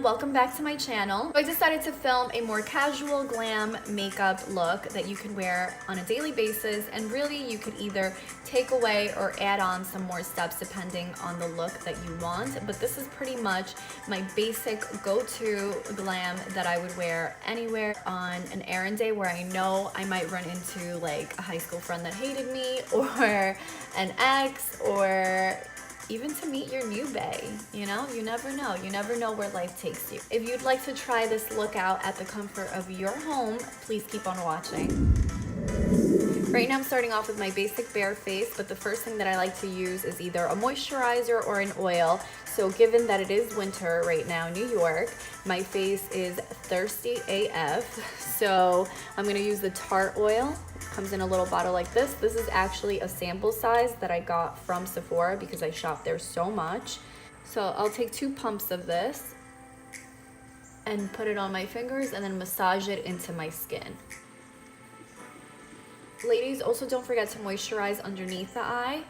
welcome back to my channel. I decided to film a more casual glam makeup look that you can wear on a daily basis, and really you could either take away or add on some more steps depending on the look that you want. But this is pretty much my basic go-to glam that I would wear anywhere on an errand day where I know I might run into like a high school friend that hated me, or an ex, or even to meet your new bae. You know, you never know where life takes you. If you'd like to try this look out at the comfort of your home, please keep on watching. Right now I'm starting off with my basic bare face, but the first thing that I like to use is either a moisturizer or an oil. So given that it is winter right now in New York, my face is thirsty AF. So I'm gonna use the Tarte oil. It comes in a little bottle like this. This is actually a sample size that I got from Sephora because I shop there so much. So I'll take 2 pumps of this and put it on my fingers and then massage it into my skin. Ladies, also don't forget to moisturize underneath the eye.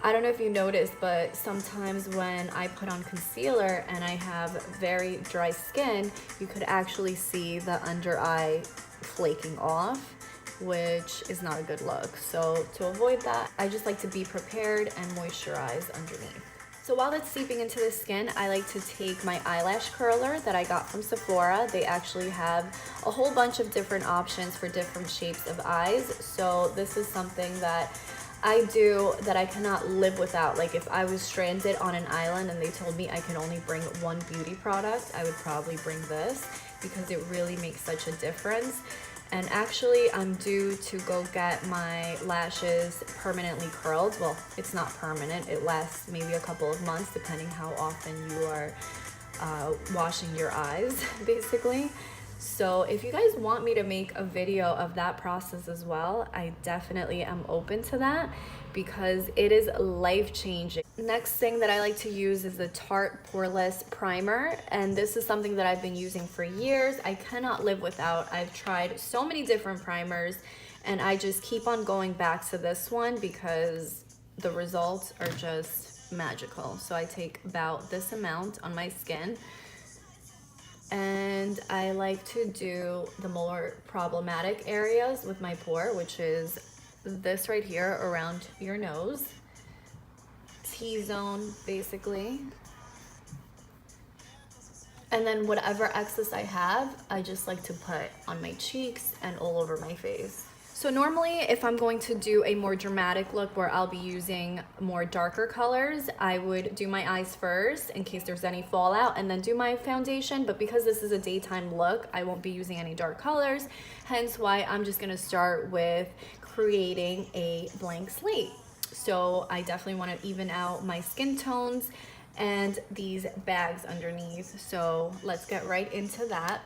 I don't know if you noticed, but sometimes when I put on concealer and I have very dry skin, you could actually see the under eye flaking off, which is not a good look. So to avoid that, I just like to be prepared and moisturize underneath. So while that's seeping into the skin, I like to take my eyelash curler that I got from Sephora. They actually have a whole bunch of different options for different shapes of eyes. So this is something that I do that I cannot live without. Like if I was stranded on an island and they told me I can only bring one beauty product, I would probably bring this because it really makes such a difference. And actually, I'm due to go get my lashes permanently curled. Well, it's not permanent. It lasts maybe a couple of months, depending how often you are washing your eyes, basically. So if you guys want me to make a video of that process as well, I definitely am open to that because it is life-changing. Next thing that I like to use is the Tarte Poreless Primer, and this is something that I've been using for years. I cannot live without. I've tried so many different primers and I just keep on going back to this one because the results are just magical. So I take about this amount on my skin, and I like to do the more problematic areas with my pore, which is this right here around your nose, T-zone basically. And then whatever excess I have, I just like to put on my cheeks and all over my face. So normally if I'm going to do a more dramatic look where I'll be using more darker colors, I would do my eyes first in case there's any fallout and then do my foundation. But because this is a daytime look, I won't be using any dark colors. Hence why I'm just gonna start with creating a blank slate. So I definitely want to even out my skin tones and these bags underneath. So let's get right into that.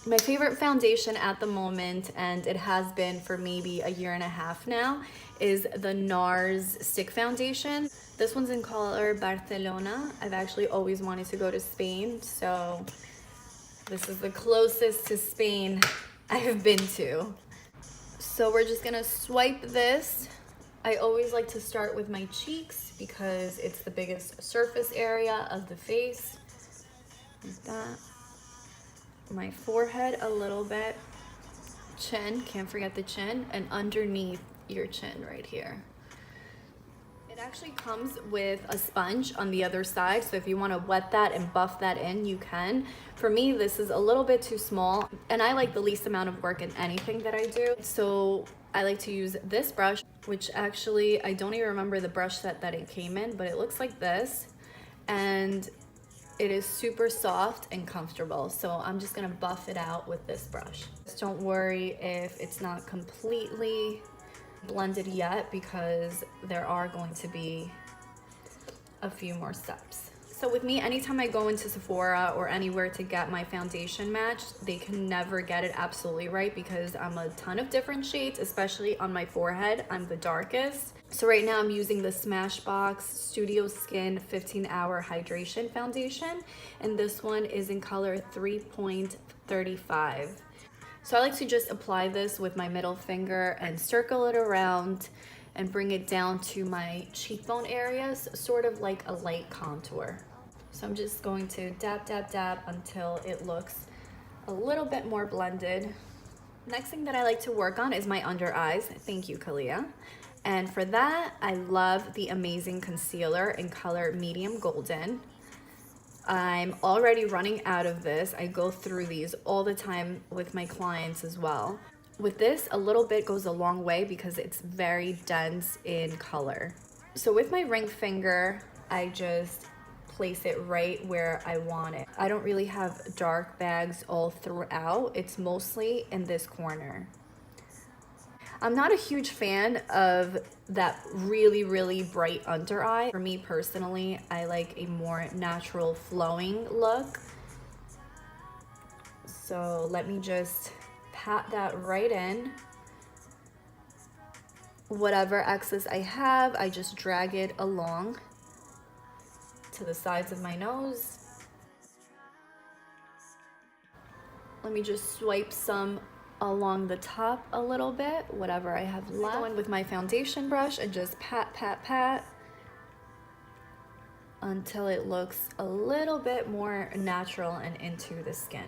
My favorite foundation at the moment, and it has been for maybe a year and a half now, is the NARS Stick Foundation. This one's in color Barcelona. I've actually always wanted to go to Spain, so this is the closest to Spain I have been to. So we're just gonna swipe this. I always like to start with my cheeks because it's the biggest surface area of the face, like that. My forehead a little bit, chin, can't forget the chin, and underneath your chin right here. It actually comes with a sponge on the other side, so if you want to wet that and buff that in, you can. For me, this is a little bit too small, and I like the least amount of work in anything that I do, so I like to use this brush, which actually I don't even remember the brush set that it came in, but it looks like this, and it is super soft and comfortable. So I'm just gonna buff it out with this brush. Just don't worry if it's not completely blended yet because there are going to be a few more steps. So with me, anytime I go into Sephora or anywhere to get my foundation matched, they can never get it absolutely right because I'm a ton of different shades, especially on my forehead. I'm the darkest. So right now I'm using the Smashbox Studio Skin 15-Hour Hydration Foundation, and this one is in color 3.35. So I like to just apply this with my middle finger and circle it around and bring it down to my cheekbone areas, sort of like a light contour. So So I'm just going to dab, dab, dab until it looks a little bit more blended. Next thing that I like to work on is my under eyes. Thank you, Kalia. And for that, I love the Amazing Concealer in color Medium Golden. I'm already running out of this. I go through these all the time with my clients as well. With this, a little bit goes a long way because it's very dense in color. So with my ring finger, I just place it right where I want it. I don't really have dark bags all throughout. It's mostly in this corner. I'm not a huge fan of that really, really bright under eye. For me personally, I like a more natural flowing look. So let me just pat that right in. Whatever excess I have, I just drag it along to the sides of my nose. Let me just swipe some along the top a little bit, whatever I have left. Go in with my foundation brush and just pat, pat, pat until it looks a little bit more natural and into the skin.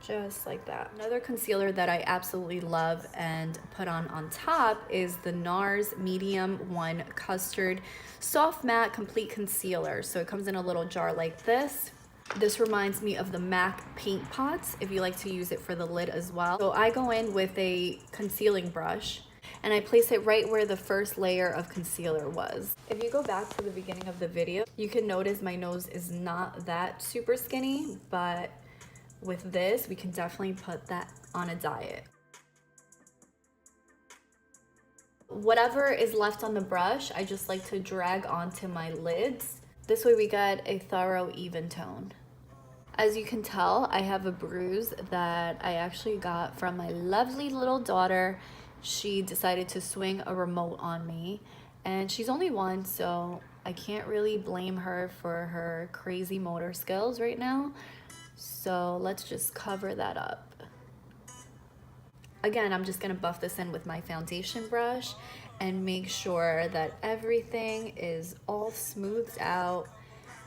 Just like that. Another concealer that I absolutely love and put on top is the NARS Medium 1 Custard Soft Matte Complete Concealer. So it comes in a little jar like this. This reminds me of the MAC paint pots, if you like to use it for the lid as well. So I go in with a concealing brush and I place it right where the first layer of concealer was. If you go back to the beginning of the video, you can notice my nose is not that super skinny, but with this, we can definitely put that on a diet. Whatever is left on the brush, I just like to drag onto my lids. This way we get a thorough, even tone. As you can tell, I have a bruise that I actually got from my lovely little daughter. She decided to swing a remote on me, and she's only 1, so I can't really blame her for her crazy motor skills right now. So let's just cover that up. Again, I'm just gonna buff this in with my foundation brush and make sure that everything is all smoothed out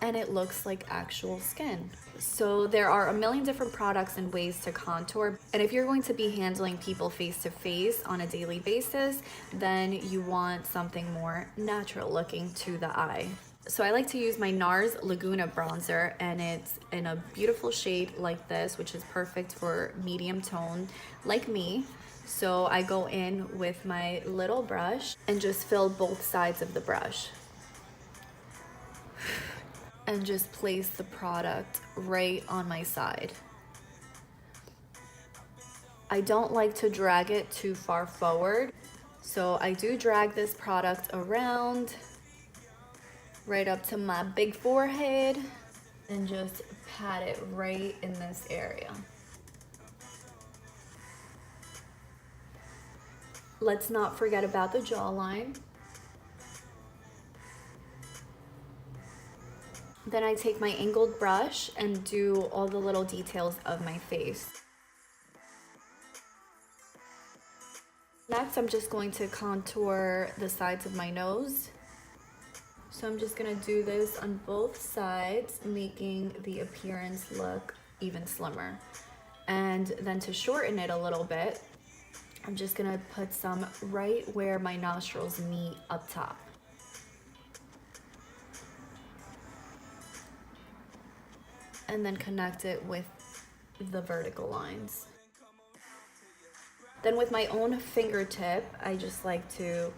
and it looks like actual skin. So there are a million different products and ways to contour. And if you're going to be handling people face to face on a daily basis, then you want something more natural looking to the eye. So I like to use my NARS Laguna bronzer, and it's in a beautiful shade like this, which is perfect for medium tone like me. So I go in with my little brush and just fill both sides of the brush. And just place the product right on my side. I don't like to drag it too far forward, so I do drag this product around right up to my big forehead and just pat it right in this area. Let's not forget about the jawline. Then I take my angled brush and do all the little details of my face. Next, I'm just going to contour the sides of my nose. So I'm just gonna do this on both sides, making the appearance look even slimmer. And then to shorten it a little bit, I'm just gonna put some right where my nostrils meet up top. And then connect it with the vertical lines. Then with my own fingertip, I just like to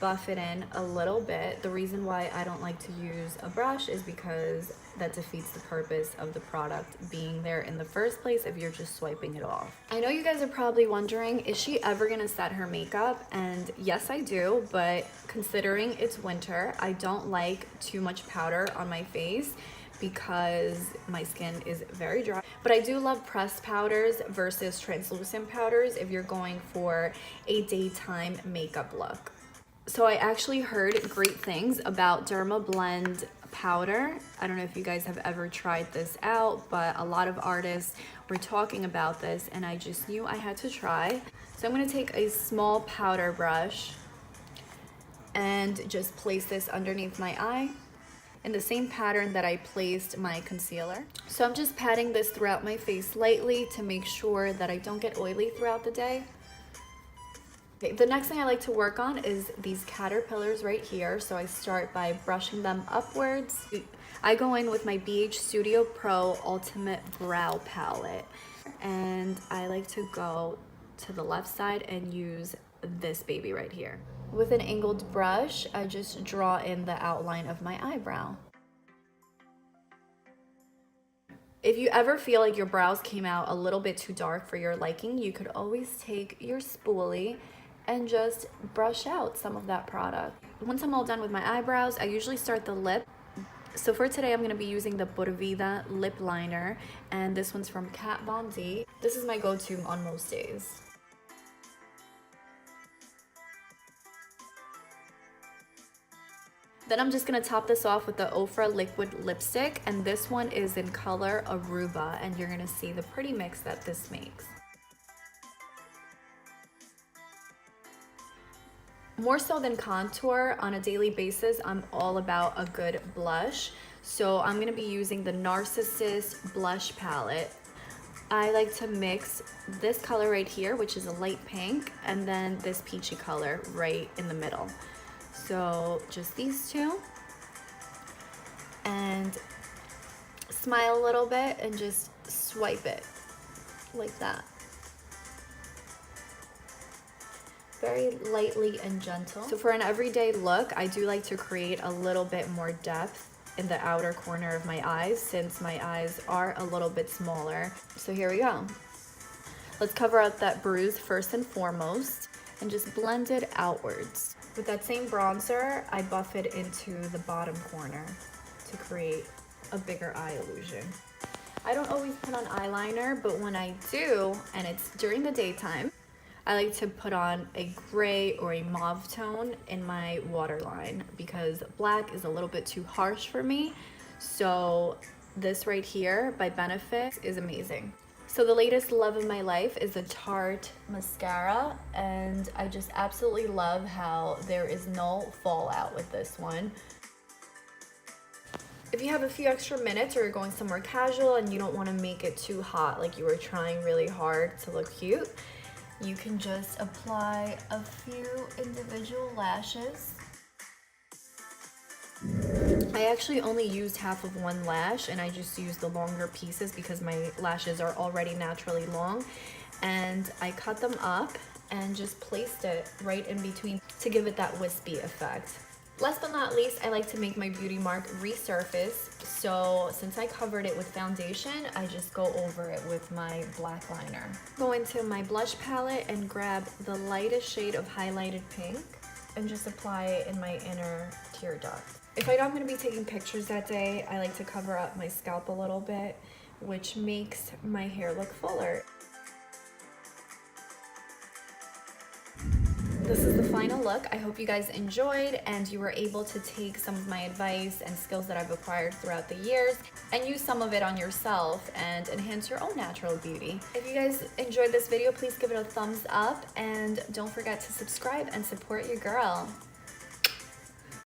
buff it in a little bit. The reason why I don't like to use a brush is because that defeats the purpose of the product being there in the first place if you're just swiping it off. I know you guys are probably wondering, is she ever gonna set her makeup? And yes, I do, but considering it's winter, I don't like too much powder on my face because my skin is very dry. But I do love pressed powders versus translucent powders if you're going for a daytime makeup look. So I actually heard great things about Derma Blend powder. I don't know if you guys have ever tried this out, but a lot of artists were talking about this and I just knew I had to try. So I'm gonna take a small powder brush and just place this underneath my eye. in the same pattern that I placed my concealer. So I'm just patting this throughout my face lightly to make sure that I don't get oily throughout the day. Okay, the next thing I like to work on is these caterpillars right here. So I start by brushing them upwards. I go in with my BH Studio Pro Ultimate Brow Palette, and I like to go to the left side and use this baby right here. With an angled brush, I just draw in the outline of my eyebrow. If you ever feel like your brows came out a little bit too dark for your liking, you could always take your spoolie and just brush out some of that product. Once I'm all done with my eyebrows, I usually start the lip. So for today, I'm going to be using the Pura Vida lip liner, and this one's from Kat Von D. This is my go-to on most days. Then I'm just going to top this off with the Ofra liquid lipstick, and this one is in color Aruba, and you're going to see the pretty mix that this makes. More so than contour, on a daily basis, I'm all about a good blush. So I'm going to be using the Narcissus blush palette. I like to mix this color right here, which is a light pink, and then this peachy color right in the middle. So just these two. And smile a little bit and just swipe it like that. Very lightly and gentle. So for an everyday look, I do like to create a little bit more depth in the outer corner of my eyes, since my eyes are a little bit smaller. So here we go. Let's cover up that bruise first and foremost and just blend it outwards. With that same bronzer, I buff it into the bottom corner to create a bigger eye illusion. I don't always put on eyeliner, but when I do, and it's during the daytime, I like to put on a gray or a mauve tone in my waterline because black is a little bit too harsh for me. So this right here by Benefit is amazing. So the latest love of my life is the Tarte mascara, and I just absolutely love how there is no fallout with this one. If you have a few extra minutes or you're going somewhere casual and you don't want to make it too hot, like you were trying really hard to look cute, you can just apply a few individual lashes. I actually only used half of one lash, and I just used the longer pieces because my lashes are already naturally long. And I cut them up and just placed it right in between to give it that wispy effect. Last but not least, I like to make my beauty mark resurface. So since I covered it with foundation, I just go over it with my black liner. Go into my blush palette and grab the lightest shade of highlighted pink and just apply it in my inner tear duct. If I know I'm going to be taking pictures that day, I like to cover up my scalp a little bit, which makes my hair look fuller. This is the final look. I hope you guys enjoyed and you were able to take some of my advice and skills that I've acquired throughout the years and use some of it on yourself and enhance your own natural beauty. If you guys enjoyed this video, please give it a thumbs up and don't forget to subscribe and support your girl.